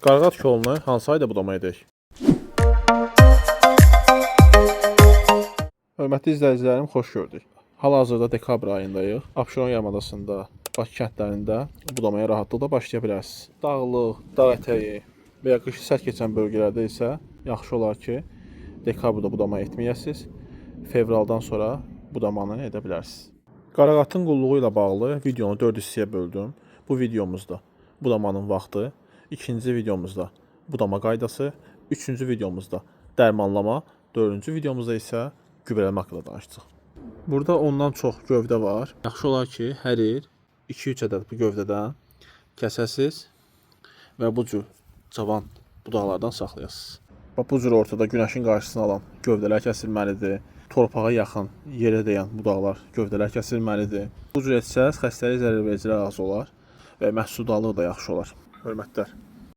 Qarğat kolunu hansı ayda budama edək? Hörmətli izləyicilərim, xoş gördük. Hal-hazırda dekabr ayındayıq. Abşeron yarımadasında, Bakı kəndlərində budamaya rahatlıqla başlaya bilərsiniz. Dağlıq, dağ ətəyi və ya qışı sərt keçən bölgələrdə isə yaxşı olar ki, dekabrda budama etməyəsiniz. Fevraldan sonra budamanı edə bilərsiniz. Qarağatın qulluğu ilə bağlı videonu 4 hissəyə böldüm. Bu videomuzda budamanın vaxtı, ikinci videomuzda budama qaydası, üçüncü videomuzda dərmanlama, dördüncü videomuzda isə gübrələmə haqqında danışacağıq. Burada ondan çox gövdə var. Yaxşı olar ki, hər il 2-3 ədəd bu gövdədən kəsəsiz və bu cür cavan budaqlardan saxlayasınız. Bu cür ortada günəşin qarşısını alan gövdələr kəsilməlidir. Torpağa yaxın, yerə dəyən budaqlar, gövdələr kəsilməlidir. Bu cür etsəz xəstəlik zərərvericilər az olar və məhsuldarlıq da yaxşı olar. Hörmətlər.